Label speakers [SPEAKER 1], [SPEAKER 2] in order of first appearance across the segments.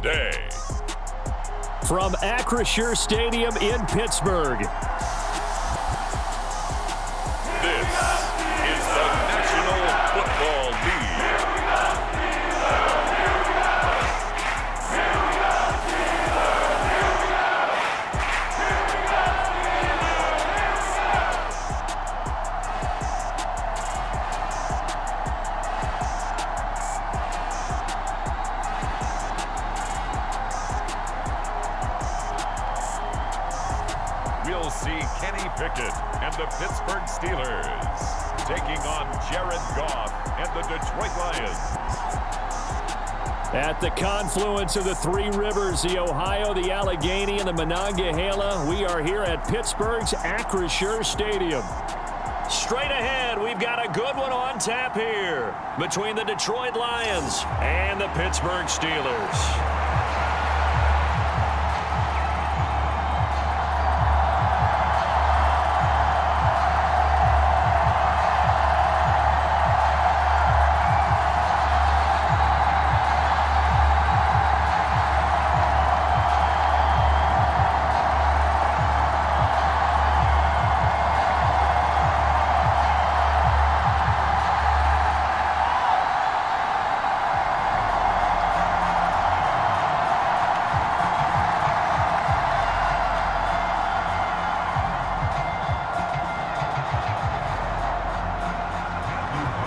[SPEAKER 1] the day.
[SPEAKER 2] From Acrisure Stadium in Pittsburgh.
[SPEAKER 1] This is the National Football League. We'll see Kenny Pickett and the Pittsburgh Steelers taking on Jared Goff and the Detroit Lions.
[SPEAKER 2] At the confluence of the three rivers, the Ohio, the Allegheny, and the Monongahela, we are here at Pittsburgh's Acrisure Stadium. Straight ahead, we've got a good one on tap here between the Detroit Lions and the Pittsburgh Steelers.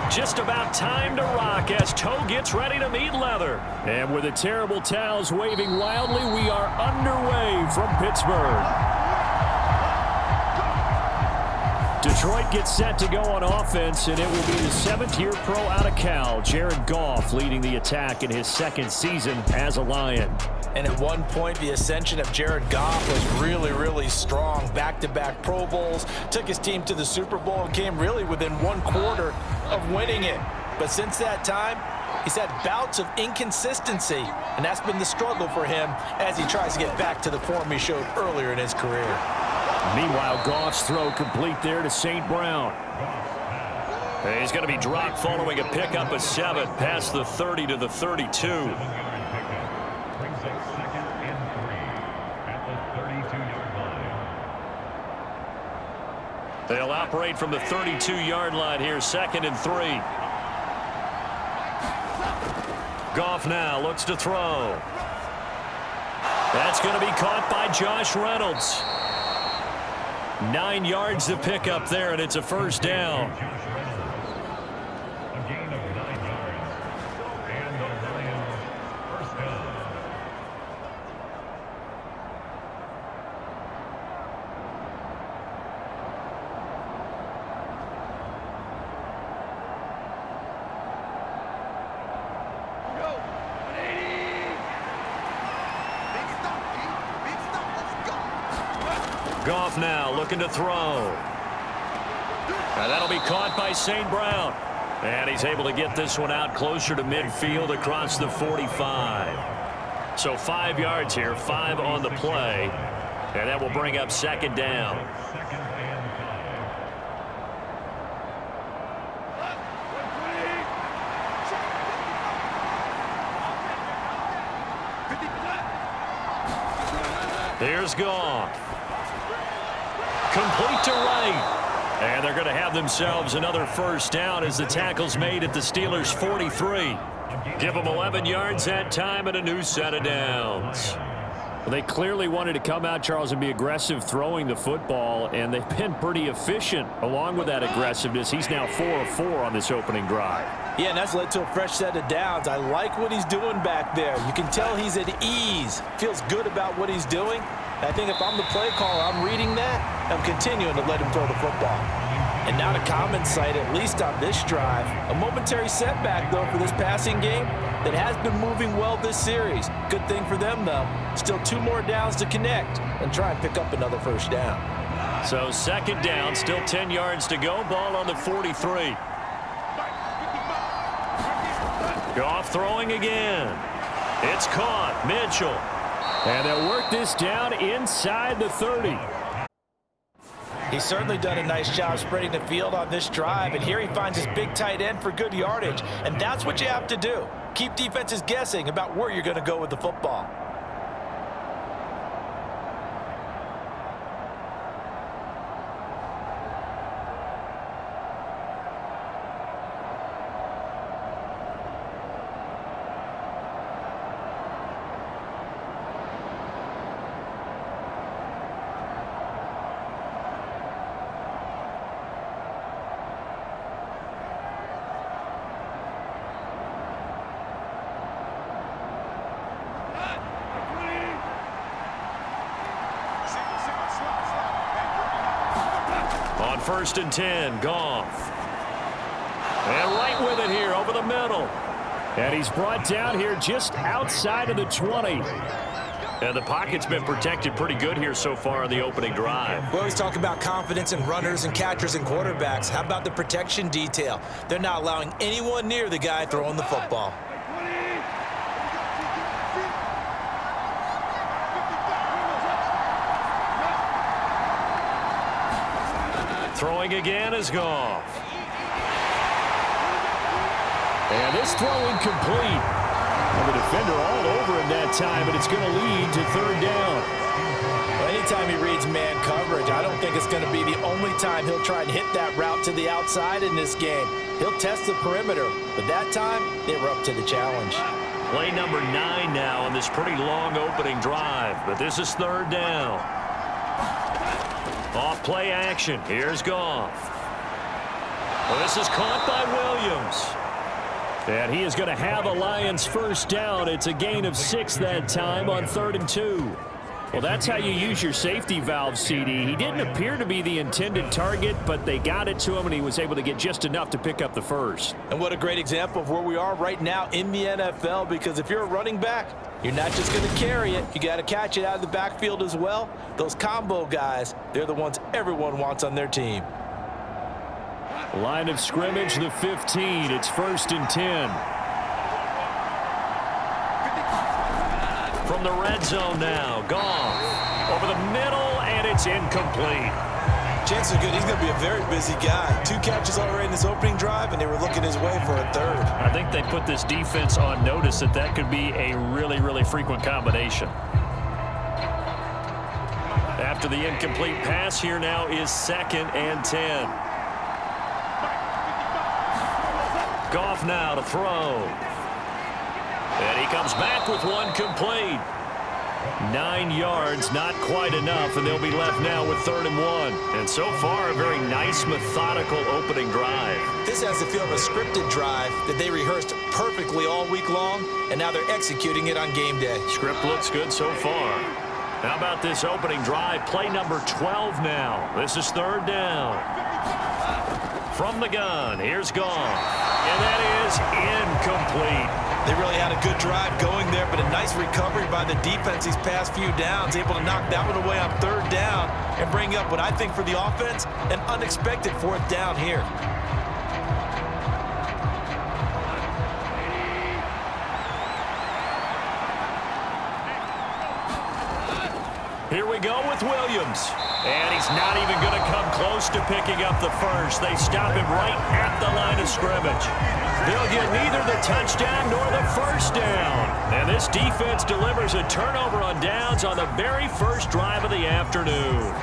[SPEAKER 2] Just about time to rock as toe gets ready to meet leather. And with the terrible towels waving wildly, we are underway from Pittsburgh. Detroit gets set to go on offense, and it will be the seventh-year pro out of Cal, Jared Goff, leading the attack in his second season as a Lion.
[SPEAKER 3] And at one point, the ascension of Jared Goff was really strong. Back-to-back Pro Bowls, took his team to the Super Bowl, and came really within one quarter of winning it. But since that time, he's had bouts of inconsistency, and that's been the struggle for him as he tries to get back to the form he showed earlier in his career.
[SPEAKER 2] Meanwhile, Goff's throw complete there to St. Brown. He's going to be dropped following a pickup of 7 past the 30 to the 32. They'll operate from the 32-yard line here, 2nd and 3. Goff now looks to throw. That's going to be caught by Josh Reynolds. 9 yards to pick up there, and it's a first down.
[SPEAKER 4] A gain of 9 yards, and the Lions first down.
[SPEAKER 2] Goff now looking to throw. And that'll be caught by St. Brown. And he's able to get this one out closer to midfield across the 45. So 5 yards here, 5 on the play. And that will bring up 2nd down. Here's Goff. Complete to right. And they're going to have themselves another first down as the tackle's made at the Steelers' 43. Give them 11 yards that time and a new set of downs. Well, they clearly wanted to come out, Charles, and be aggressive throwing the football, and they've been pretty efficient along with that aggressiveness. He's now 4 of 4 on this opening drive.
[SPEAKER 3] Yeah, and that's led to a fresh set of downs. I like what he's doing back there. You can tell he's at ease. Feels good about what he's doing. I think if I'm the play caller, I'm reading that. I'm continuing to let him throw the football. And now to common sight, at least on this drive. A momentary setback, though, for this passing game that has been moving well this series. Good thing for them, though. Still 2 more downs to connect and try and pick up another first down.
[SPEAKER 2] So 2nd down, still 10 yards to go. Ball on the 43. Goff throwing again. It's caught. Mitchell. And they'll work this down inside the 30.
[SPEAKER 3] He's certainly done a nice job spreading the field on this drive, and here he finds his big tight end for good yardage, and that's what you have to do. Keep defenses guessing about where you're going to go with the football.
[SPEAKER 2] On 1st and 10, Goff. And right with it here over the middle. And he's brought down here just outside of the 20. And the pocket's been protected pretty good here so far on the opening drive.
[SPEAKER 3] We always talk about confidence in runners and catchers and quarterbacks. How about the protection detail? They're not allowing anyone near the guy throwing the football.
[SPEAKER 2] Throwing again is Goff. And this throw incomplete. And the defender all over him that time, but it's going to lead to 3rd down.
[SPEAKER 3] Well, anytime he reads man coverage, I don't think it's going to be the only time he'll try and hit that route to the outside in this game. He'll test the perimeter, but that time they were up to the challenge.
[SPEAKER 2] Play number 9 now on this pretty long opening drive, but this is 3rd down. Off play action. Here's Goff. Well, this is caught by Williams. And he is going to have a Lions 1st down. It's a gain of 6 that time on 3rd and 2. Well, that's how you use your safety valve, CD. He didn't appear to be the intended target, but they got it to him, and he was able to get just enough to pick up the 1st.
[SPEAKER 3] And what a great example of where we are right now in the NFL, because if you're a running back, you're not just going to carry it. You got to catch it out of the backfield as well. Those combo guys, they're the ones everyone wants on their team.
[SPEAKER 2] Line of scrimmage, the 15. It's 1st and 10. From the red zone now, Goff. Over the middle, and it's incomplete.
[SPEAKER 3] Chances are good he's going to be a very busy guy. 2 catches already in this opening drive, and they were looking his way for a 3rd.
[SPEAKER 2] I think they put this defense on notice that that could be a really, really frequent combination. After the incomplete pass, here now is 2nd and 10. Goff now to throw. And he comes back with one complete. 9 yards, not quite enough, and they'll be left now with 3rd and 1. And so far, a very nice, methodical opening drive.
[SPEAKER 3] This has the feel of a scripted drive that they rehearsed perfectly all week long, and now they're executing it on game day.
[SPEAKER 2] Script looks good so far. How about this opening drive? Play number 12 now. This is 3rd down. From the gun, here's Goff. And that is incomplete.
[SPEAKER 3] They really had a good drive going there, but a nice recovery by the defense these past few downs, able to knock that one away on 3rd down and bring up what I think for the offense, an unexpected 4th down here.
[SPEAKER 2] Here we go with Williams. And he's not even going to come close to picking up the 1st. They stop him right at the line of scrimmage. They'll get neither the touchdown nor the 1st down. And this defense delivers a turnover on downs on the very first drive of the afternoon.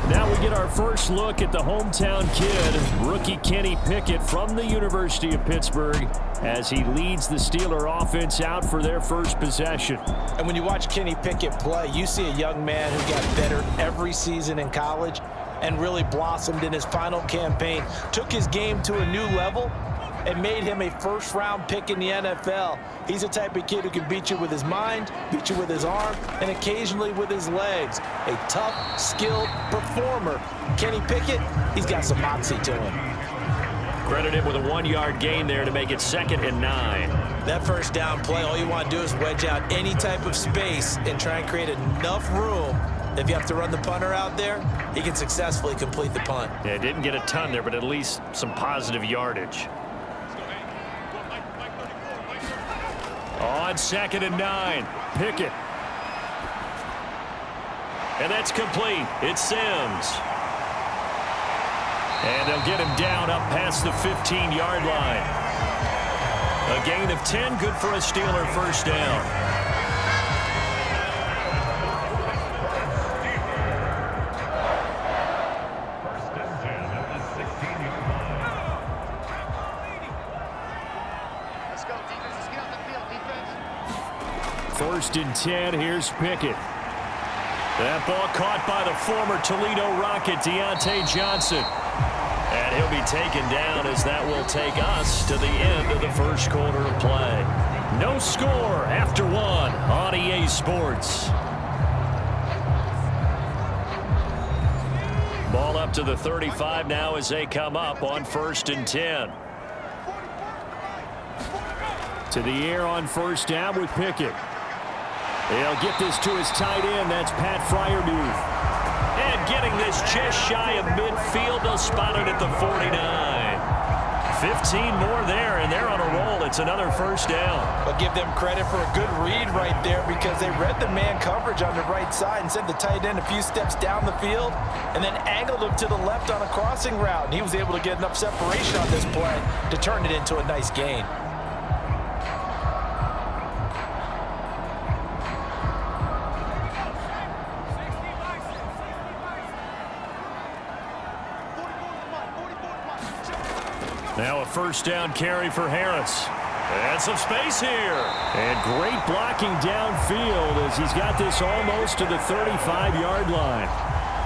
[SPEAKER 2] Now we get our first look at the hometown kid, rookie Kenny Pickett from the University of Pittsburgh, as he leads the Steeler offense out for their first possession.
[SPEAKER 3] And when you watch Kenny Pickett play, you see a young man who got better every season in college and really blossomed in his final campaign, took his game to a new level, and made him a first-round pick in the NFL. He's the type of kid who can beat you with his mind, beat you with his arm, and occasionally with his legs. A tough, skilled performer. Kenny Pickett, he's got some moxie to him.
[SPEAKER 2] Credit him with a 1-yard gain there to make it 2nd and 9.
[SPEAKER 3] That 1st down play, all you want to do is wedge out any type of space and try and create enough room. If you have to run the punter out there, he can successfully complete the punt.
[SPEAKER 2] Yeah, didn't get a ton there, but at least some positive yardage. On 2nd and 9, Pickett. And that's complete. It's Sims. And they'll get him down up past the 15-yard line. A gain of 10, good for a Steeler first down.
[SPEAKER 4] First and 10 at the 16-yard line.
[SPEAKER 5] Let's go, defense. Let's get off the field, defense.
[SPEAKER 2] First and 10, here's Pickett. That ball caught by the former Toledo Rocket, Deontay Johnson. And he'll be taken down as that will take us to the end of the first quarter of play. No score after one on EA Sports. Ball up to the 35 now as they come up on first and 10. To the air on first down with Pickett. He'll get this to his tight end. That's Pat Fryermuth. And getting this just shy of midfield. They'll spot it at the 49. 15 more there, and they're on a roll. It's another first down.
[SPEAKER 3] But give them credit for a good read right there because they read the man coverage on the right side and sent the tight end a few steps down the field and then angled him to the left on a crossing route. And he was able to get enough separation on this play to turn it into a nice gain.
[SPEAKER 2] Now a first down carry for Harris. And some space here. And great blocking downfield as he's got this almost to the 35-yard line.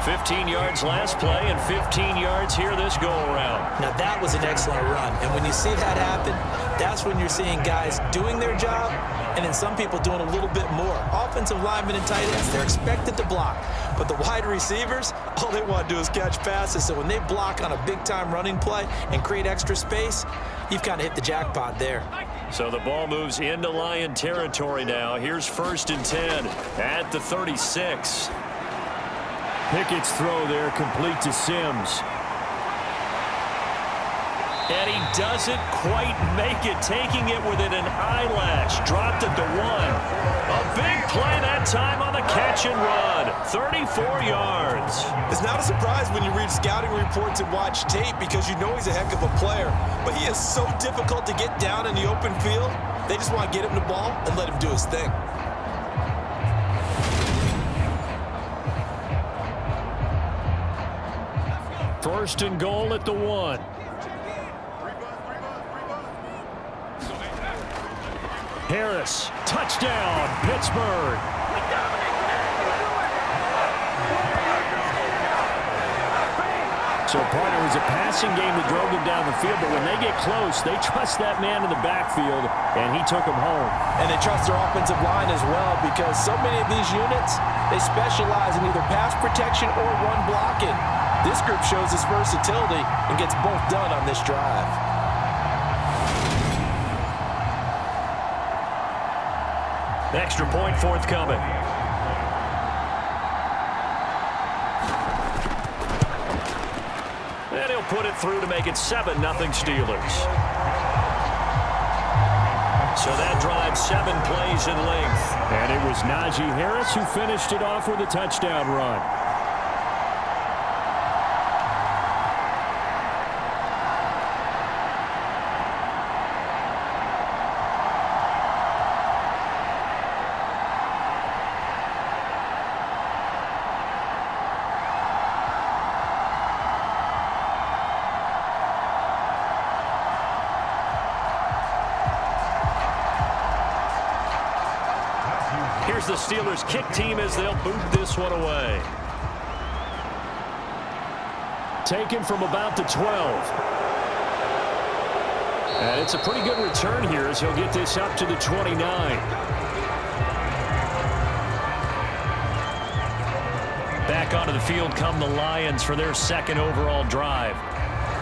[SPEAKER 2] 15 yards last play and 15 yards here this go-around.
[SPEAKER 3] Now that was an excellent run. And when you see that happen, that's when you're seeing guys doing their job and then some people doing a little bit more. Offensive linemen and tight ends, they're expected to block. But the wide receivers, all they want to do is catch passes. So when they block on a big-time running play and create extra space, you've kind of hit the jackpot there.
[SPEAKER 2] So the ball moves into Lion territory now. Here's first and 10 at the 36. Pickett's throw there complete to Sims. And he doesn't quite make it, taking it within an eyelash. Dropped at the 1. A big play that time on the catch and run. 34 yards.
[SPEAKER 3] It's not a surprise when you read scouting reports and watch tape because you know he's a heck of a player. But he is so difficult to get down in the open field. They just want to get him the ball and let him do his thing.
[SPEAKER 2] First and goal at the 1. Harris, touchdown, Pittsburgh. So, partner, it was a passing game that drove them down the field, but when they get close, they trust that man in the backfield, and he took them home.
[SPEAKER 3] And they trust their offensive line as well because so many of these units, they specialize in either pass protection or run blocking. This group shows its versatility and gets both done on this drive.
[SPEAKER 2] Extra point forthcoming. And he'll put it through to make it 7-0 Steelers. So that drive 7 plays in length. And it was Najee Harris who finished it off with a touchdown run. Here's the Steelers kick team as they'll boot this one away. Taken from about the 12. And it's a pretty good return here as he'll get this up to the 29. Back onto the field come the Lions for their second overall drive.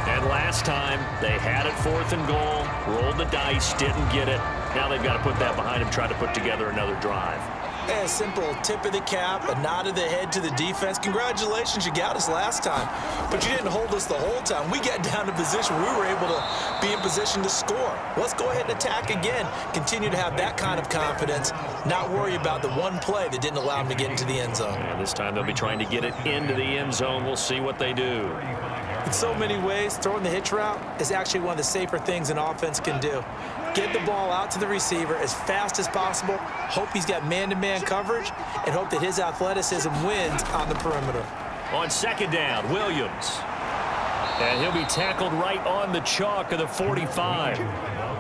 [SPEAKER 2] And last time, they had it 4th and goal, rolled the dice, didn't get it. Now they've got to put that behind them, try to put together another drive.
[SPEAKER 3] A simple tip of the cap, a nod of the head to the defense. Congratulations, you got us last time. But you didn't hold us the whole time. We got down to position. We were able to be in position to score. Let's go ahead and attack again. Continue to have that kind of confidence. Not worry about the one play that didn't allow them to get into the end zone.
[SPEAKER 2] And this time they'll be trying to get it into the end zone. We'll see what they do.
[SPEAKER 3] If so many ways, throwing the hitch route is actually one of the safer things an offense can do. Get the ball out to the receiver as fast as possible, hope he's got man-to-man coverage, and hope that his athleticism wins on the perimeter.
[SPEAKER 2] On second down, Williams. And he'll be tackled right on the chalk of the 45.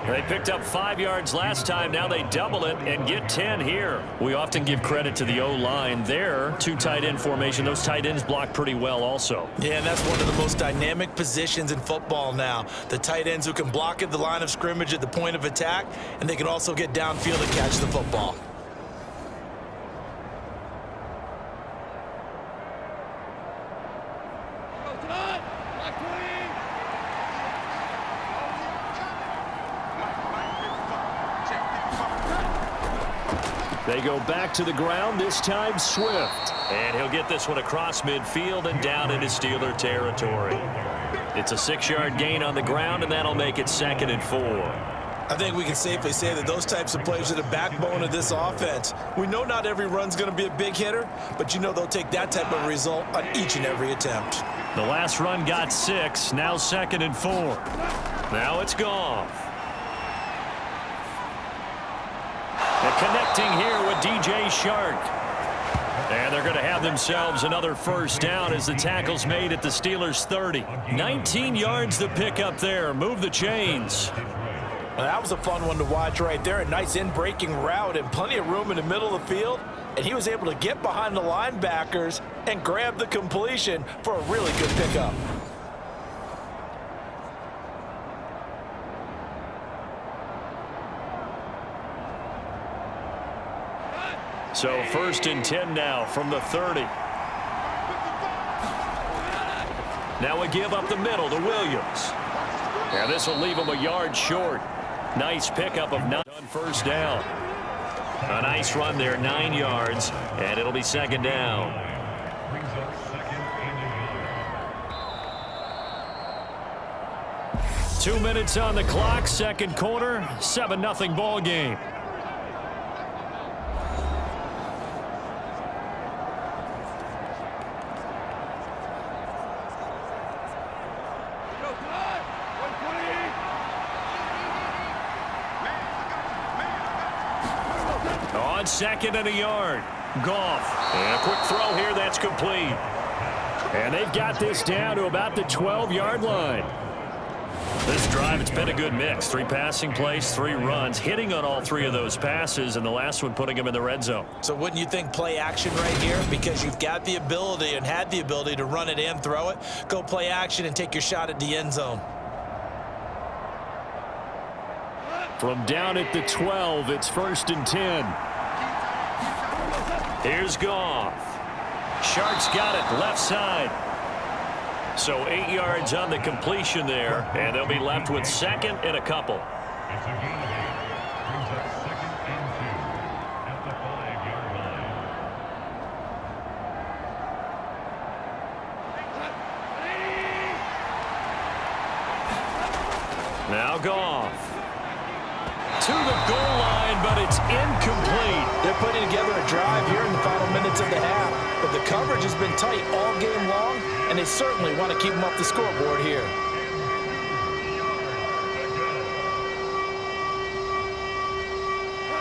[SPEAKER 2] They picked up 5 yards last time. Now they double it and get 10 here. We often give credit to the O-line there. 2 tight end formation. Those tight ends block pretty well also.
[SPEAKER 3] Yeah, and that's one of the most dynamic positions in football now. The tight ends who can block at the line of scrimmage at the point of attack, and they can also get downfield and catch the football.
[SPEAKER 2] They go back to the ground, this time Swift. And he'll get this one across midfield and down into Steeler territory. It's a 6-yard gain on the ground, and that'll make it 2nd and 4.
[SPEAKER 3] I think we can safely say that those types of plays are the backbone of this offense. We know not every run's going to be a big hitter, but you know they'll take that type of result on each and every attempt.
[SPEAKER 2] The last run got 6, now 2nd and 4. Now it's Goff. And connecting here with DJ Shark. And they're going to have themselves another first down as the tackle's made at the Steelers' 30. 19 yards to pick up there. Move the chains.
[SPEAKER 3] Well, that was a fun one to watch right there. A nice in-breaking route and plenty of room in the middle of the field. And he was able to get behind the linebackers and grab the completion for a really good pickup.
[SPEAKER 2] So 1st and 10 now from the 30. Now we give up the middle to Williams. And this will leave him a yard short. Nice pickup of 9 on first down. A nice run there, 9 yards, and it'll be 2nd down.
[SPEAKER 4] Brings up 2nd and 9.
[SPEAKER 2] 2 minutes on the clock, second quarter, 7-0 ball game. On 2nd and a yard. Goff. And a quick throw here. That's complete. And they've got this down to about the 12-yard line. This drive, it's been a good mix. 3 passing plays, 3 runs, hitting on all 3 of those passes, and the last one putting them in the red zone.
[SPEAKER 3] So wouldn't you think play action right here? Because you've got the ability and had the ability to run it and throw it. Go play action and take your shot at the end zone.
[SPEAKER 2] From down at the 12, it's 1st and 10. Here's Goff. Shark's got it, left side. So 8 yards on the completion there, and they'll be left with 2nd and a couple.
[SPEAKER 4] It's a gain of 8. Brings up 2nd and 2 at the 5-yard line.
[SPEAKER 2] Now Goff. To the goal line, but it's incomplete.
[SPEAKER 3] They're putting together a drive here in the final minutes of the half. But the coverage has been tight all game long, and they certainly want to keep them off the scoreboard here.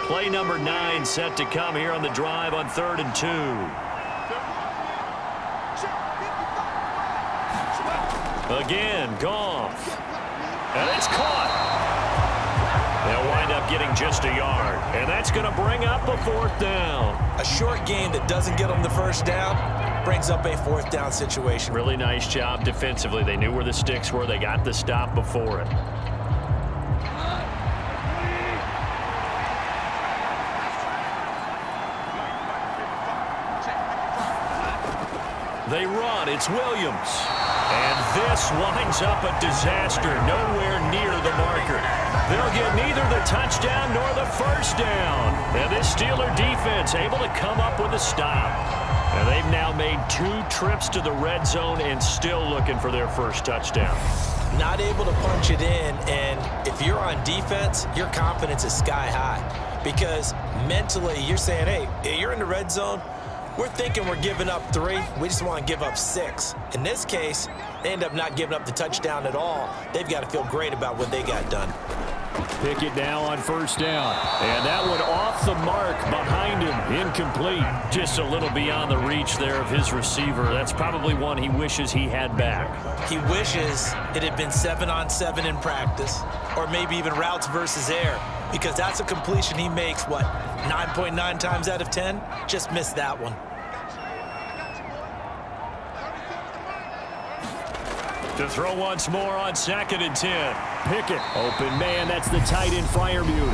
[SPEAKER 2] Play number 9 set to come here on the drive on 3rd and 2. Again, Goff. And it's caught. They'll wind up getting just a yard, and that's going to bring up a 4th down.
[SPEAKER 3] A short gain that doesn't get them the first down brings up a 4th down situation.
[SPEAKER 2] Really nice job defensively. They knew where the sticks were. They got the stop before it. They run. It's Williams. And this winds up a disaster. Nowhere near the marker. They'll get neither the touchdown nor the first down. And this Steeler defense able to come up with a stop. And they've now made 2 trips to the red zone and still looking for their first touchdown.
[SPEAKER 3] Not able to punch it in, and if you're on defense, your confidence is sky high. Because mentally, you're saying, hey, you're in the red zone. We're thinking we're giving up 3. We just want to give up 6. In this case, they end up not giving up the touchdown at all. They've got to feel great about what they got done.
[SPEAKER 2] Pickett now on first down. And that one off the mark behind him. Incomplete. Just a little beyond the reach there of his receiver. That's probably one he wishes he had back.
[SPEAKER 3] He wishes it had been 7-on-7 in practice, or maybe even routes versus air, because that's a completion he makes, 9.9 times out of 10? Just missed that one.
[SPEAKER 2] To throw once more on 2nd and 10. Pickett, open man, that's the tight end Freiermuth.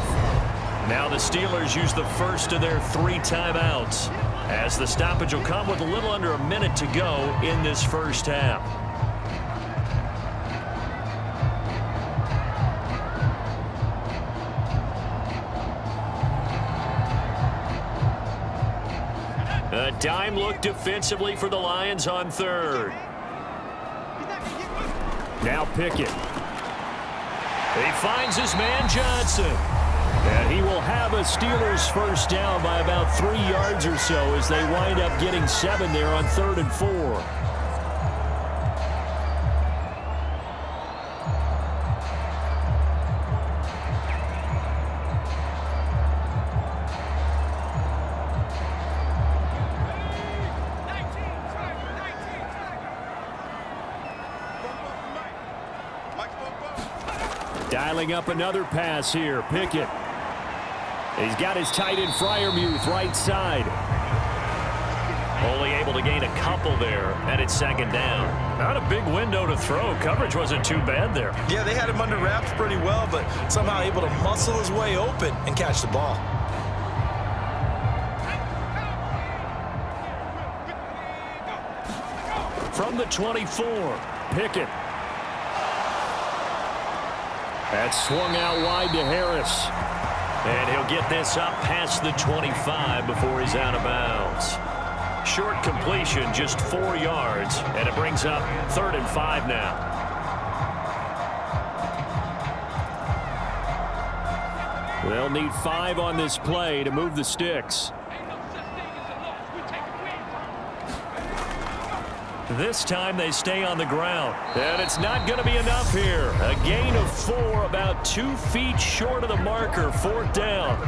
[SPEAKER 2] Now the Steelers use the first of their 3 timeouts, as the stoppage will come with a little under a minute to go in this first half. A dime look defensively for the Lions on 3rd. Now Pickett. He finds his man Johnson. And he will have a Steelers first down by about 3 yards or so as they wind up getting 7 there on 3rd and 4. Dialing up another pass here. Pickett. He's got his tight end Freiermuth right side. Only able to gain a couple there, and it's 2nd down. Not a big window to throw. Coverage wasn't too bad there.
[SPEAKER 3] Yeah, they had him under wraps pretty well, but somehow able to muscle his way open and catch the ball.
[SPEAKER 2] From the 24, Pickett. That's swung out wide to Harris. And he'll get this up past the 25 before he's out of bounds. Short completion, just 4 yards, and it brings up 3rd and 5 now. They'll need 5 on this play to move the sticks. This time they stay on the ground. And it's not going to be enough here. A gain of 4, about 2 feet short of the marker, 4th down.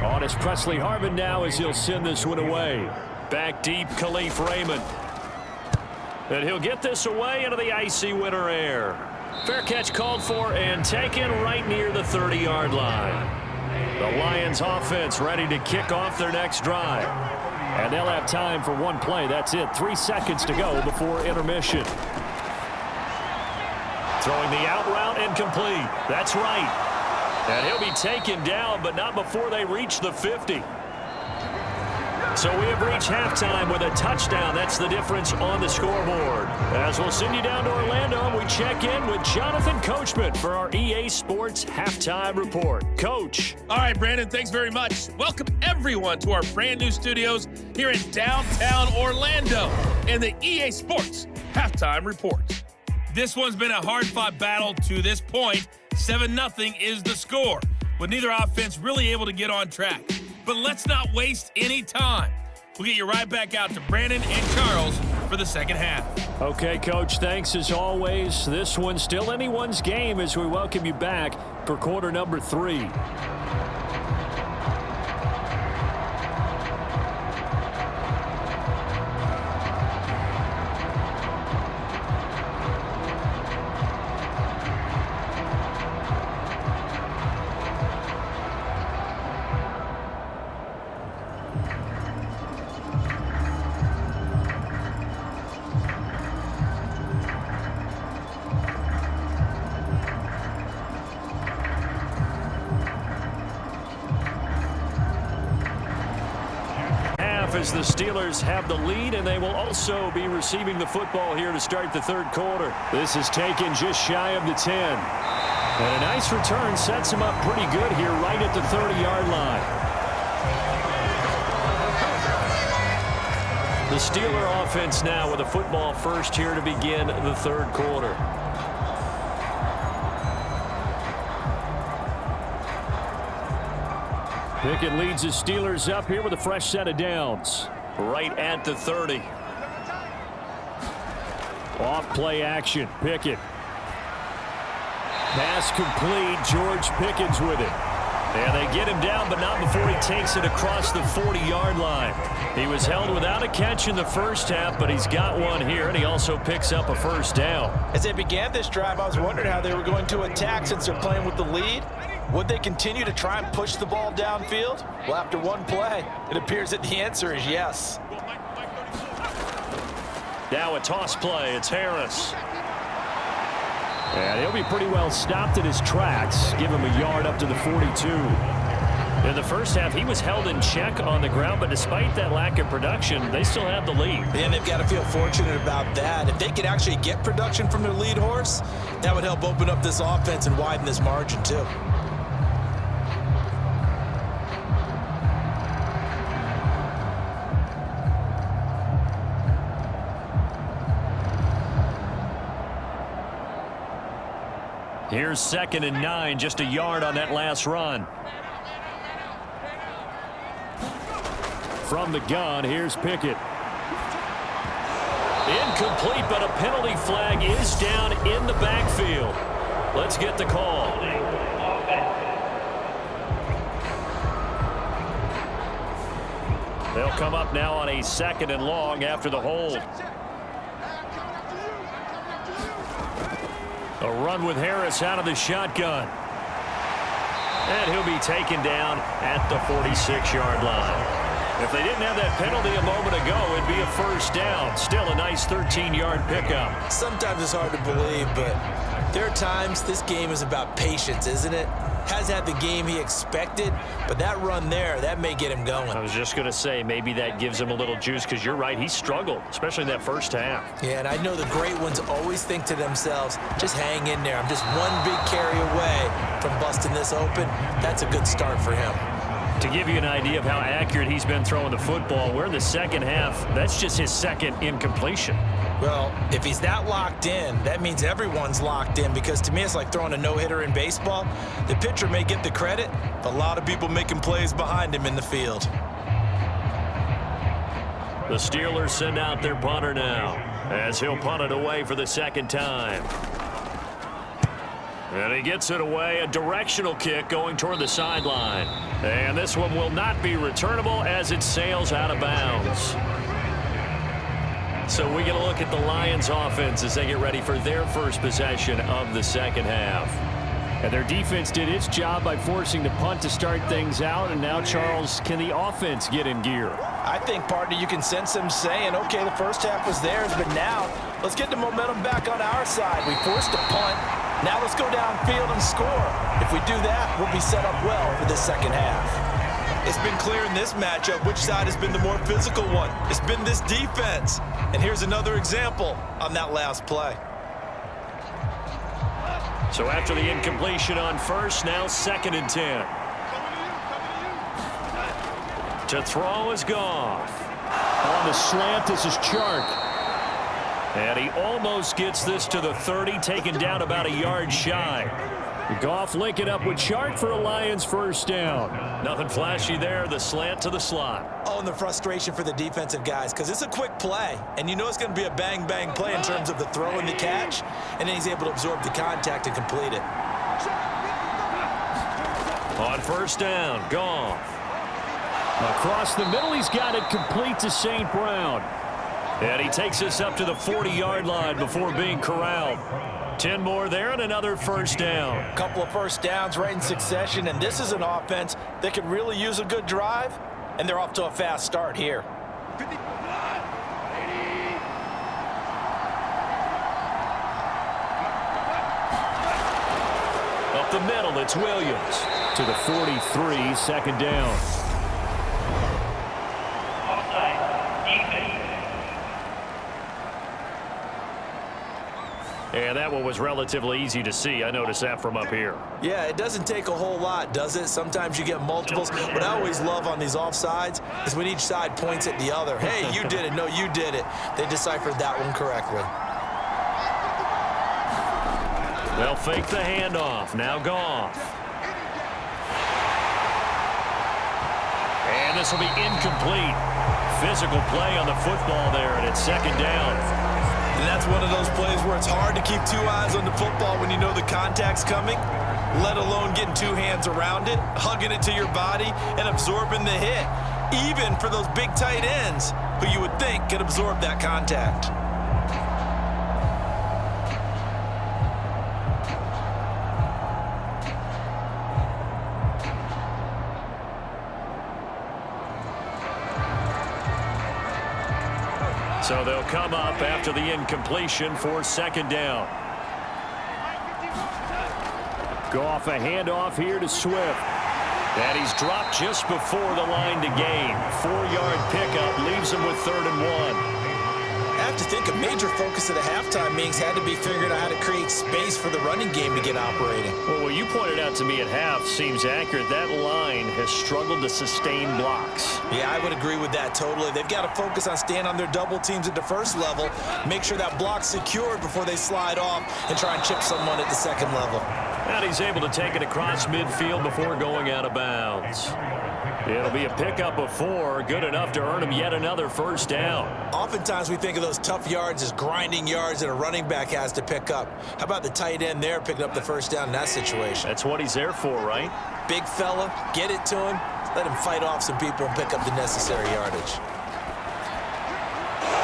[SPEAKER 2] On is Presley Harvin now as he'll send this one away. Back deep, Khalif Raymond. And he'll get this away into the icy winter air. Fair catch called for and taken right near the 30-yard line. The Lions offense ready to kick off their next drive. And they'll have time for 1 play. That's it. 3 seconds to go before intermission. Throwing the out route incomplete. That's right. And he'll be taken down, but not before they reach the 50. So we have reached halftime with a touchdown. That's the difference on the scoreboard. As we'll send you down to Orlando, and we check in with Jonathan Coachman for our EA Sports Halftime Report. Coach.
[SPEAKER 6] All right, Brandon, thanks very much. Welcome, everyone, to our brand new studios here in downtown Orlando and the EA Sports Halftime Report. This one's been a hard-fought battle to this point. 7-0 is the score, with neither offense really able to get on track. But let's not waste any time. We'll get you right back out to Brandon and Charles for the second half.
[SPEAKER 2] Okay, Coach, thanks as always. This one's still anyone's game as we welcome you back for quarter number 3. As the Steelers have the lead, and they will also be receiving the football here to start the 3rd quarter. This is taken just shy of the 10. And a nice return sets him up pretty good here right at the 30-yard line. The Steeler offense now with a football first here to begin the third quarter. Pickett leads the Steelers up here with a fresh set of downs. Right at the 30. Off play action. Pickett. Pass complete. George Pickens with it. And they get him down, but not before he takes it across the 40-yard line. He was held without a catch in the first half, but he's got one here, and he also picks up a first down.
[SPEAKER 3] As they began this drive, I was wondering how they were going to attack since they're playing with the lead. Would they continue to try and push the ball downfield? Well, after one play, it appears that the answer is yes.
[SPEAKER 2] Now a toss play. It's Harris. And he'll be pretty well stopped in his tracks. Give him a yard up to the 42. In the first half, he was held in check on the ground, but despite that lack of production, they still have the lead.
[SPEAKER 3] And they've got to feel fortunate about that. If they could actually get production from their lead horse, that would help open up this offense and widen this margin too.
[SPEAKER 2] Here's 2nd and 9, just a yard on that last run. From the gun, here's Pickett. Incomplete, but a penalty flag is down in the backfield. Let's get the call. They'll come up now on a 2nd and long after the hold. A run with Harris out of the shotgun. And he'll be taken down at the 46-yard line. If they didn't have that penalty a moment ago, it'd be a first down. Still a nice 13-yard pickup.
[SPEAKER 3] Sometimes it's hard to believe, but there are times this game is about patience, isn't it? Has had the game he expected, but that run there, that may get him going.
[SPEAKER 2] I was just going to say, maybe that gives him a little juice, because you're right, he struggled, especially in that first half.
[SPEAKER 3] Yeah, and I know the great ones always think to themselves, just hang in there. I'm just one big carry away from busting this open. That's a good start for him.
[SPEAKER 2] To give you an idea of how accurate he's been throwing the football, we're in the second half. That's just his second incompletion.
[SPEAKER 3] Well, if he's that locked in, that means everyone's locked in, because to me it's like throwing a no-hitter in baseball. The pitcher may get the credit, but a lot of people making plays behind him in the field.
[SPEAKER 2] The Steelers send out their punter now, as he'll punt it away for the second time. And he gets it away, a directional kick going toward the sideline. And this one will not be returnable as it sails out of bounds. So we get a look at the Lions offense as they get ready for their first possession of the second half. And their defense did its job by forcing the punt to start things out. And now, Charles, can the offense get in gear?
[SPEAKER 3] I think, partner, you can sense them saying, okay, the first half was theirs, but now let's get the momentum back on our side. We forced a punt. Now let's go downfield and score. If we do that, we'll be set up well for the second half. It's been clear in this matchup which side has been the more physical one. It's been this defense. And here's another example on that last play.
[SPEAKER 2] So after the incompletion on first, now 2nd and 10. To throw is Goff. On the slant, this is Chark. And he almost gets this to the 30, taken down about a yard shy. Goff linking up with Chark for a Lions first down. Nothing flashy there, the slant to the slot.
[SPEAKER 3] Oh, and the frustration for the defensive guys, because it's a quick play, and you know it's going to be a bang-bang play in terms of the throw and the catch, and then he's able to absorb the contact and complete it.
[SPEAKER 2] On first down, Goff. Across the middle, he's got it complete to St. Brown. And he takes us up to the 40-yard line before being corralled. 10 more there and another first down.
[SPEAKER 3] A couple of first downs right in succession, and this is an offense that could really use a good drive, and they're off to a fast start here.
[SPEAKER 2] Up the middle, it's Williams. To the 43, second down. And that one was relatively easy to see. I noticed that from up here.
[SPEAKER 3] Yeah, it doesn't take a whole lot, does it? Sometimes you get multiples. What I always love on these offsides is when each side points at the other. Hey, you did it. No, you did it. They deciphered that one correctly.
[SPEAKER 2] They'll fake the handoff. Now Goff. And this will be incomplete. Physical play on the football there, and it's second down.
[SPEAKER 3] And that's one of those plays where it's hard to keep two eyes on the football when you know the contact's coming, let alone getting two hands around it, hugging it to your body, and absorbing the hit, even for those big tight ends who you would think could absorb that contact.
[SPEAKER 2] So they'll come up after the incompletion for second down. Goff, a handoff here to Swift. And he's dropped just before the line to gain. 4-yard pickup leaves him with 3rd and 1.
[SPEAKER 3] I have to think a major focus of the halftime meetings had to be figuring out how to create space for the running game to get operating.
[SPEAKER 2] Well, what you pointed out to me at half seems accurate. That line has struggled to sustain blocks.
[SPEAKER 3] Yeah, I would agree with that totally. They've got to focus on staying on their double teams at the first level, make sure that block's secured before they slide off and try and chip someone at the second level.
[SPEAKER 2] And he's able to take it across midfield before going out of bounds. It'll be a pickup of 4, good enough to earn him yet another first down.
[SPEAKER 3] Oftentimes we think of those tough yards as grinding yards that a running back has to pick up. How about the tight end there picking up the first down in that situation?
[SPEAKER 2] That's what he's there for, right?
[SPEAKER 3] Big fella, get it to him, let him fight off some people and pick up the necessary yardage.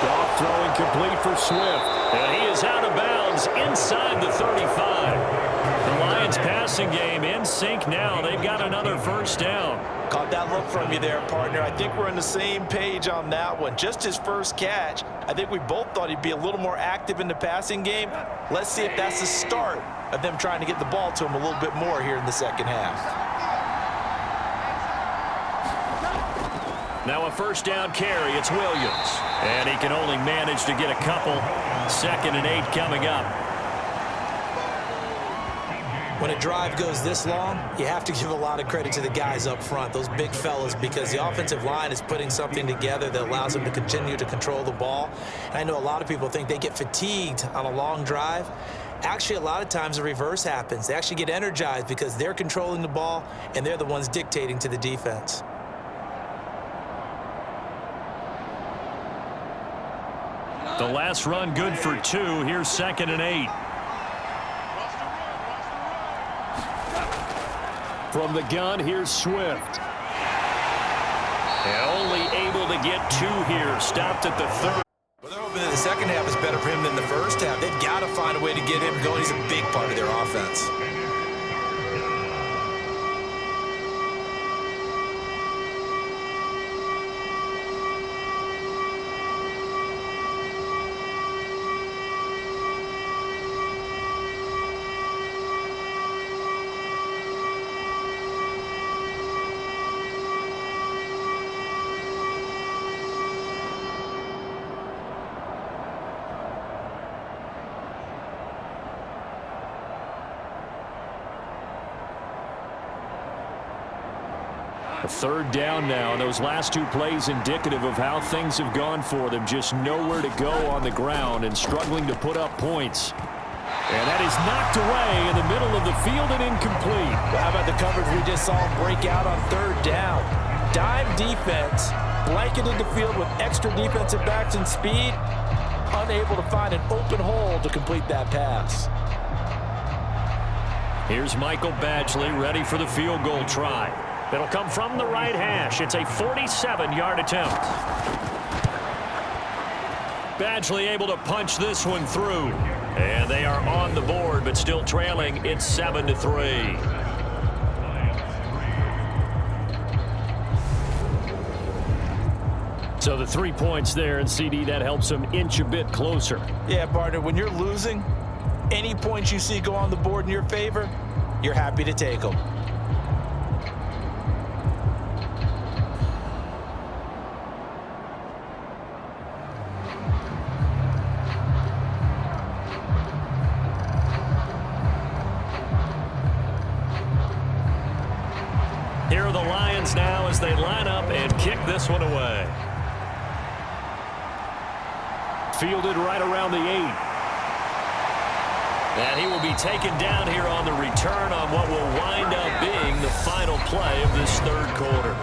[SPEAKER 2] Goff throwing complete for Swift. And he is out of bounds inside the 35. The Lions passing game in sync now. They've got another first down.
[SPEAKER 3] Caught that look from you there, partner. I think we're on the same page on that one. Just his first catch. I think we both thought he'd be a little more active in the passing game. Let's see if that's the start of them trying to get the ball to him a little bit more here in the second half.
[SPEAKER 2] Now a first down carry. It's Williams. And he can only manage to get a couple. 2nd and 8 coming up.
[SPEAKER 3] When a drive goes this long, you have to give a lot of credit to the guys up front, those big fellas, because the offensive line is putting something together that allows them to continue to control the ball. And I know a lot of people think they get fatigued on a long drive. Actually, a lot of times the reverse happens. They actually get energized because they're controlling the ball and they're the ones dictating to the defense.
[SPEAKER 2] The last run good for 2. Here's 2nd and 8. From the gun, here's Swift. And only able to get 2 here. Stopped at the 3rd.
[SPEAKER 3] Well, they're hoping that the second half is better for him than the first half. They've got to find a way to get him going. He's a big part of their offense.
[SPEAKER 2] A 3rd down now, and those last 2 plays indicative of how things have gone for them. Just nowhere to go on the ground and struggling to put up points. And that is knocked away in the middle of the field and incomplete.
[SPEAKER 3] Well, how about the coverage we just saw him break out on 3rd down? Dime defense, blanketed the field with extra defensive backs and speed, unable to find an open hole to complete that pass.
[SPEAKER 2] Here's Michael Badgley ready for the field goal try. It'll come from the right hash. It's a 47-yard attempt. Badgley able to punch this one through. And they are on the board, but still trailing. It's 7-3. So the 3 points there, and CD, that helps them inch a bit closer.
[SPEAKER 3] Yeah, partner, when you're losing, any points you see go on the board in your favor, you're happy to take them.
[SPEAKER 2] Here are the Lions now as they line up and kick this one away. Fielded right around the 8. And he will be taken down here on the return on what will wind up being the final play of this third quarter.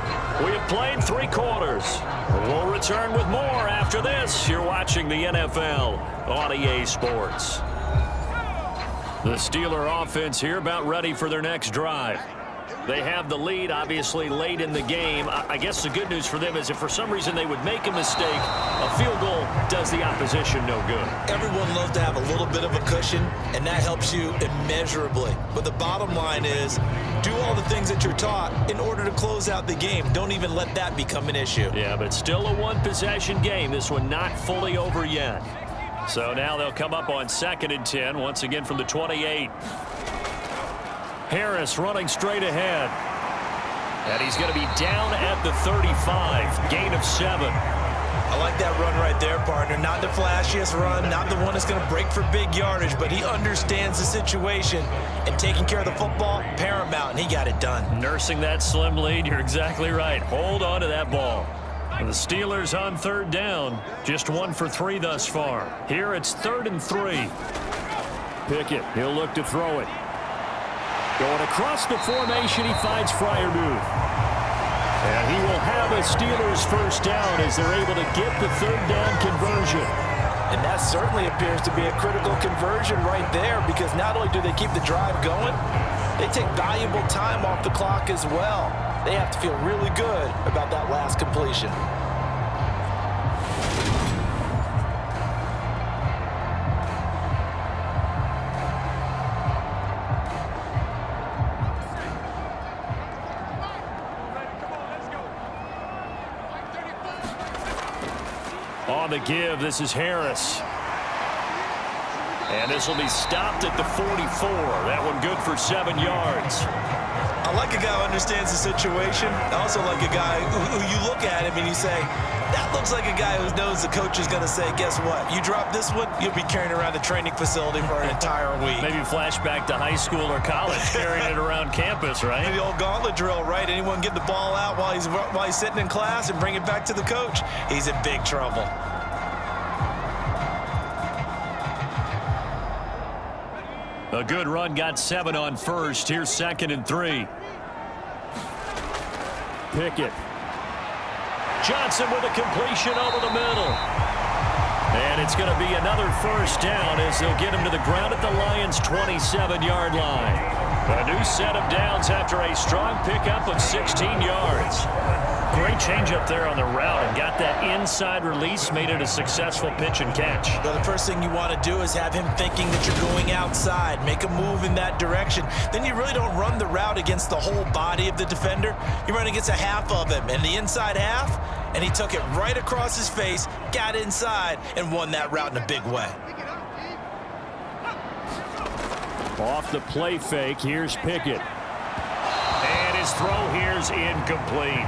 [SPEAKER 2] We have played 3 quarters. We'll return with more after this. You're watching the NFL on EA Sports. The Steeler offense here about ready for their next drive. They have the lead, obviously, late in the game. I guess the good news for them is if for some reason they would make a mistake, a field goal does the opposition no good.
[SPEAKER 3] Everyone loves to have a little bit of a cushion, and that helps you immeasurably. But the bottom line is, do all the things that you're taught in order to close out the game. Don't even let that become an issue.
[SPEAKER 2] Yeah, but still a one-possession game. This one not fully over yet. So now they'll come up on 2nd and 10, once again from the 28. Harris running straight ahead. And he's going to be down at the 35. Gain of 7.
[SPEAKER 3] I like that run right there, partner. Not the flashiest run, not the one that's going to break for big yardage, but he understands the situation, and taking care of the football, paramount, and he got it done.
[SPEAKER 2] Nursing that slim lead, you're exactly right. Hold on to that ball. And the Steelers on 3rd down, just 1 for 3 thus far. Here it's 3rd and 3. Pickett, he'll look to throw it. Going across the formation, he finds Freiermuth. And he will have a Steelers first down as they're able to get the 3rd down conversion.
[SPEAKER 3] And that certainly appears to be a critical conversion right there, because not only do they keep the drive going, they take valuable time off the clock as well. They have to feel really good about that last completion.
[SPEAKER 2] On the give, this is Harris. And this will be stopped at the 44. That one good for 7 yards.
[SPEAKER 3] I like a guy who understands the situation. I also like a guy who you look at him and you say, that looks like a guy who knows the coach is going to say, guess what? You drop this one, you'll be carrying around the training facility for an entire week.
[SPEAKER 2] Maybe flashback to high school or college, carrying it around campus, right?
[SPEAKER 3] The old gauntlet drill, right? Anyone get the ball out while he's sitting in class and bring it back to the coach, he's in big trouble.
[SPEAKER 2] A good run, got 7 on first. Here's 2nd and 3. Pickett. Johnson with a completion over the middle. And it's going to be another first down as they'll get him to the ground at the Lions' 27-yard line. A new set of downs after a strong pickup of 16 yards. Great change up there on the route and got that inside release, made it a successful pitch and catch.
[SPEAKER 3] Well, the first thing you want to do is have him thinking that you're going outside, make a move in that direction. Then you really don't run the route against the whole body of the defender. You run against a half of him, and the inside half, and he took it right across his face, got inside, and won that route in a big way.
[SPEAKER 2] Off the play fake, here's Pickett. And his throw here's incomplete.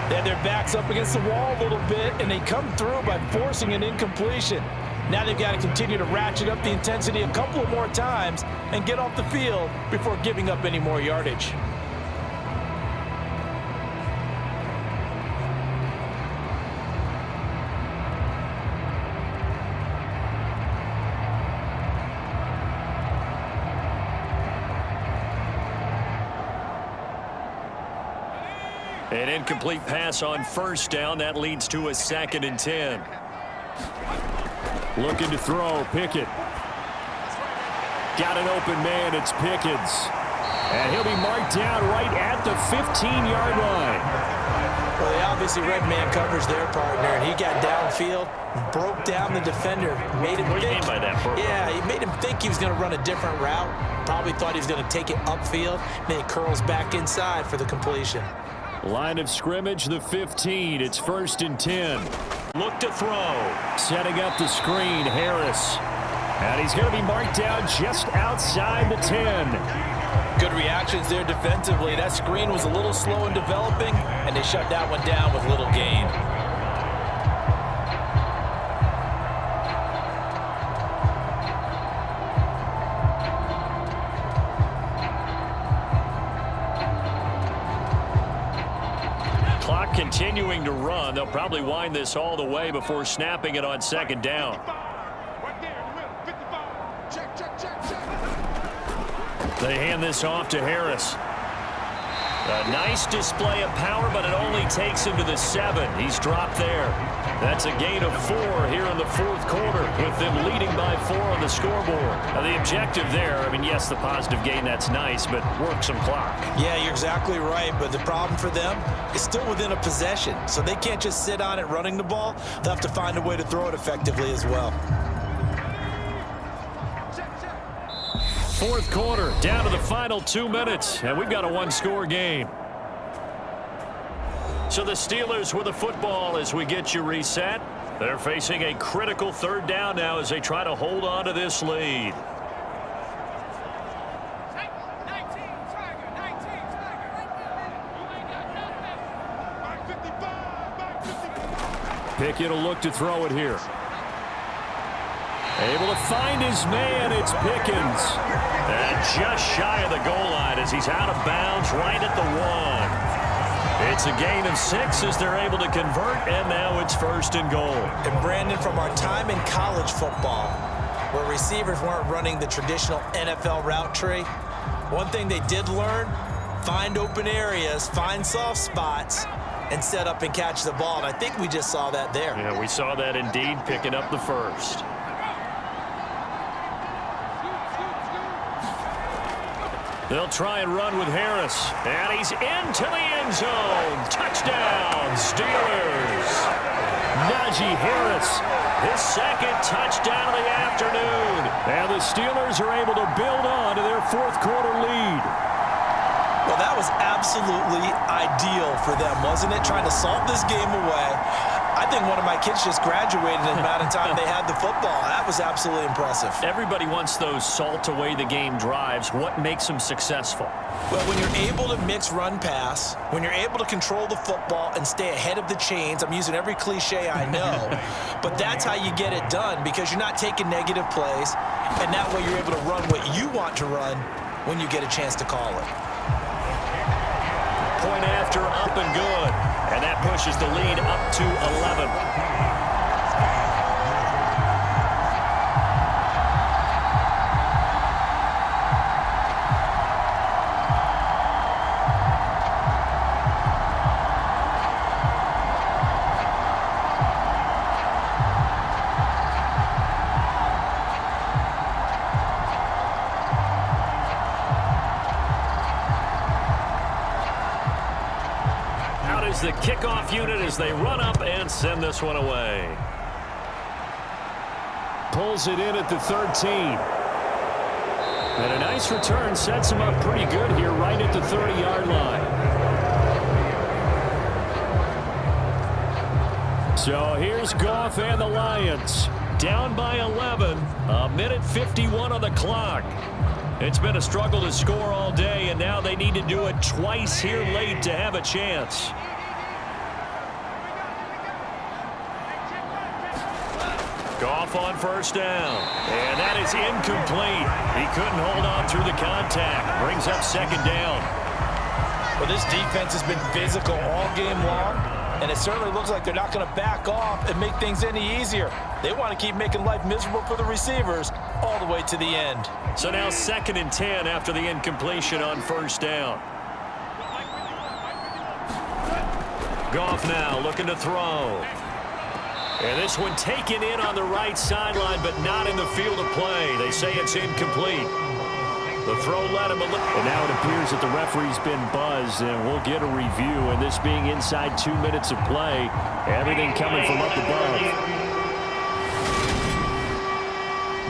[SPEAKER 3] They have their backs up against the wall a little bit, and they come through by forcing an incompletion. Now they've got to continue to ratchet up the intensity a couple of more times and get off the field before giving up any more yardage.
[SPEAKER 2] An incomplete pass on first down. That leads to a 2nd and 10. Looking to throw, Pickett. Got an open man, it's Pickens. And he'll be marked down right at the 15-yard line.
[SPEAKER 3] Well, they obviously read man coverage their partner, and he got downfield, broke down the defender, made him
[SPEAKER 2] What do you
[SPEAKER 3] think.
[SPEAKER 2] mean by that, Bert?
[SPEAKER 3] Yeah, he made him think he was going to run a different route. Probably thought he was going to take it upfield, then he curls back inside for the completion.
[SPEAKER 2] Line of scrimmage, the 15. It's 1st and 10. Look to throw. Setting up the screen, Harris. And he's going to be marked down just outside the 10.
[SPEAKER 3] Good reactions there defensively. That screen was a little slow in developing, and they shut that one down with little gain.
[SPEAKER 2] continuing to run. They'll probably wind this all the way before snapping it on second down. They hand this off to Harris. A nice display of power, but it only takes him to the 7. He's dropped there. That's a gain of 4 here in the fourth quarter, with them leading by 4 on the scoreboard. Now, the objective there, I mean, yes, the positive gain, that's nice, but work some clock.
[SPEAKER 3] Yeah, you're exactly right, but the problem for them is still within a possession, so they can't just sit on it running the ball. They'll have to find a way to throw it effectively as well.
[SPEAKER 2] Fourth quarter, down to the final 2 minutes, and we've got a one-score game. So the Steelers with the football as we get you reset. They're facing a critical third down now as they try to hold on to this lead. Pickett will look to throw it here. Able to find his man, it's Pickens. And just shy of the goal line as he's out of bounds right at the 1. It's a gain of 6 as they're able to convert, and now it's first and goal.
[SPEAKER 3] And Brandon, from our time in college football, where receivers weren't running the traditional NFL route tree, one thing they did learn, find open areas, find soft spots, and set up and catch the ball. And I think we just saw that there.
[SPEAKER 2] Yeah, we saw that indeed, picking up the first. They'll try and run with Harris. And he's into the end zone. Touchdown, Steelers. Najee Harris, his second touchdown of the afternoon. And the Steelers are able to build on to their fourth quarter lead.
[SPEAKER 3] Well, that was absolutely ideal for them, wasn't it? Trying to salt this game away. I think one of my kids just graduated in the amount of time they had the football. That was absolutely impressive.
[SPEAKER 2] Everybody wants those salt away the game drives. What makes them successful?
[SPEAKER 3] Well, when you're able to mix run-pass, when you're able to control the football and stay ahead of the chains, I'm using every cliche I know, but that's how you get it done because you're not taking negative plays, and that way you're able to run what you want to run when you get a chance to call it.
[SPEAKER 2] Point after, up and good. And that pushes the lead up to 11. The kickoff unit as they run up and send this one away. Pulls it in at the 13. And a nice return sets him up pretty good here right at the 30-yard line. So here's Goff and the Lions. Down by 11. A minute 51 on the clock. It's been a struggle to score all day, and now they need to do it twice here late to have a chance. Goff on first down, and that is incomplete. He couldn't hold on through the contact. Brings up second down.
[SPEAKER 3] Well, this defense has been physical all game long, and it certainly looks like they're not going to back off and make things any easier. They want to keep making life miserable for the receivers all the way to the end.
[SPEAKER 2] So now 2nd and 10 after the incompletion on first down. Goff now looking to throw. And this one taken in on the right sideline, but not in the field of play. They say it's incomplete. The throw led him a little. And now it appears that the referee's been buzzed, and we'll get a review. And this being inside 2 minutes of play, everything coming from up above.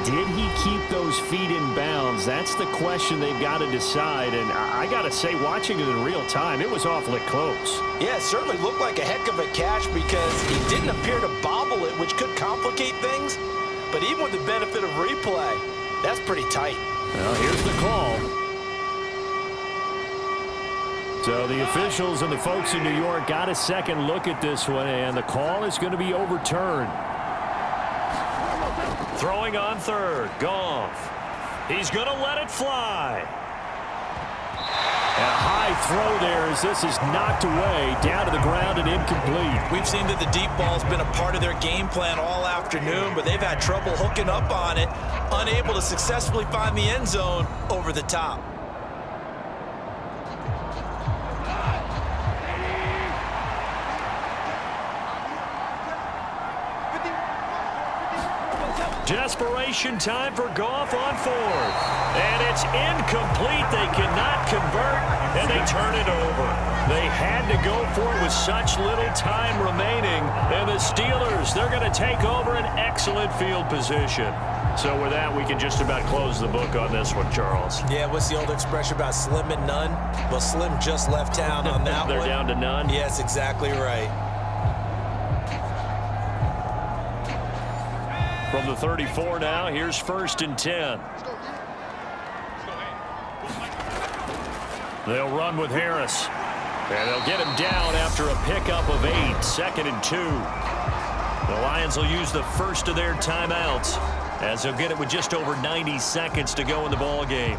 [SPEAKER 2] Did he keep those feet in bounds? That's the question they've got to decide. And I got to say, watching it in real time, it was awfully close.
[SPEAKER 3] Yeah, it certainly looked like a heck of a catch because he didn't appear to bobble it, which could complicate things. But even with the benefit of replay, that's pretty tight.
[SPEAKER 2] Well, here's the call. So the officials and the folks in New York got a second look at this one, and the call is going to be overturned. Throwing on third, Goff. He's going to let it fly. And a high throw there as this is knocked away, down to the ground and incomplete.
[SPEAKER 3] We've seen that the deep ball's been a part of their game plan all afternoon, but they've had trouble hooking up on it, unable to successfully find the end zone over the top.
[SPEAKER 2] Desperation time for Goff on fourth. And it's incomplete. They cannot convert, and they turn it over. They had to go for it with such little time remaining. And the Steelers, they're going to take over an excellent field position. So with that, we can just about close the book on this one, Charles.
[SPEAKER 3] Yeah, what's the old expression about slim and none? Well, Slim just left town on that
[SPEAKER 2] They're
[SPEAKER 3] one.
[SPEAKER 2] down to none?
[SPEAKER 3] Yes, exactly right.
[SPEAKER 2] From the 34 now, here's 1st and 10. They'll run with Harris. And they'll get him down after a pickup of 8, 2nd and 2. The Lions will use the first of their timeouts as they'll get it with just over 90 seconds to go in the ball game.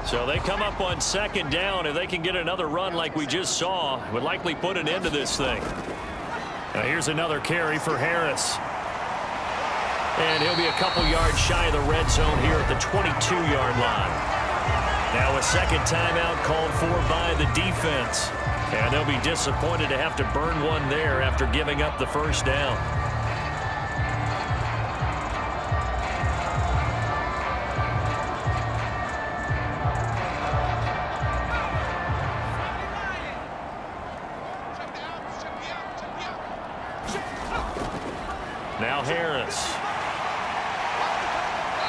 [SPEAKER 2] So they come up on 2nd down. If they can get another run like we just saw, would likely put an end to this thing. Now here's another carry for Harris. And he'll be a couple yards shy of the red zone here at the 22-yard line. Now a second timeout called for by the defense. And they'll be disappointed to have to burn one there after giving up the first down. Now Harris.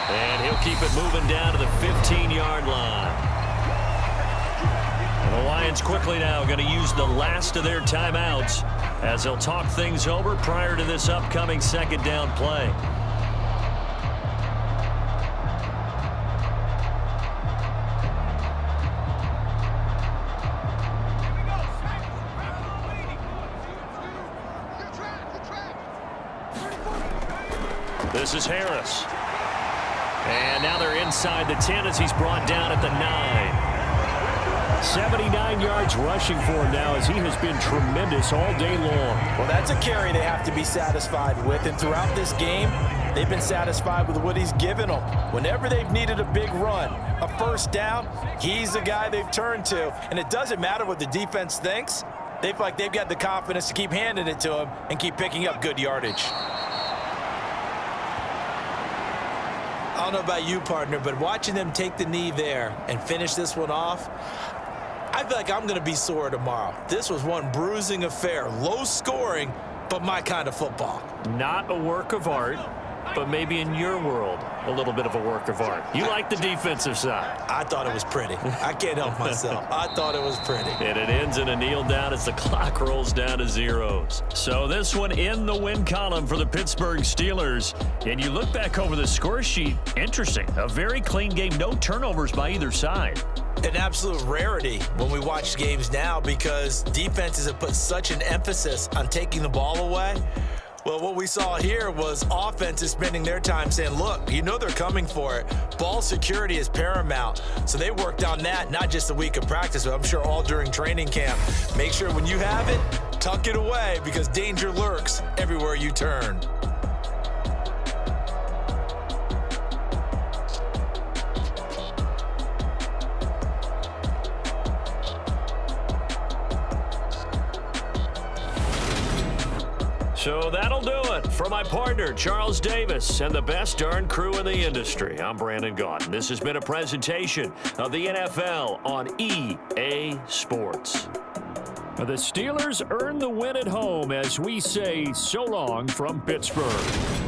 [SPEAKER 2] And he'll keep it moving down to the 15-yard line. And the Lions quickly now going to use the last of their timeouts as they'll talk things over prior to this upcoming 2nd down play. This is Harris. And now they're inside the 10 as he's brought down at the 9. 79 yards rushing for him now as he has been tremendous all day long.
[SPEAKER 3] Well, that's a carry they have to be satisfied with. And throughout this game, they've been satisfied with what he's given them. Whenever they've needed a big run, a first down, he's the guy they've turned to. And it doesn't matter what the defense thinks. They feel like they've got the confidence to keep handing it to him and keep picking up good yardage. I don't know about you, partner, but watching them take the knee there and finish this one off, I feel like I'm going to be sore tomorrow. This was one bruising affair. Low scoring, but my kind of football.
[SPEAKER 2] Not a work of art, but maybe in your world, a little bit of a work of art. You like the defensive side.
[SPEAKER 3] I thought it was pretty. I can't help myself. I thought it was pretty.
[SPEAKER 2] And it ends in a kneel down as the clock rolls down to zeros. So this one in the win column for the Pittsburgh Steelers. And you look back over the score sheet, interesting. A very clean game, no turnovers by either side.
[SPEAKER 3] An absolute rarity when we watch games now because defenses have put such an emphasis on taking the ball away. Well, what we saw here was offenses spending their time saying, look, you know they're coming for it. Ball security is paramount. So they worked on that, not just a week of practice, but I'm sure all during training camp. Make sure when you have it, tuck it away because danger lurks everywhere you turn.
[SPEAKER 2] So that'll do it for my partner, Charles Davis, and the best darn crew in the industry. I'm Brandon Gaudin. This has been a presentation of the NFL on EA Sports. The Steelers earn the win at home as we say so long from Pittsburgh.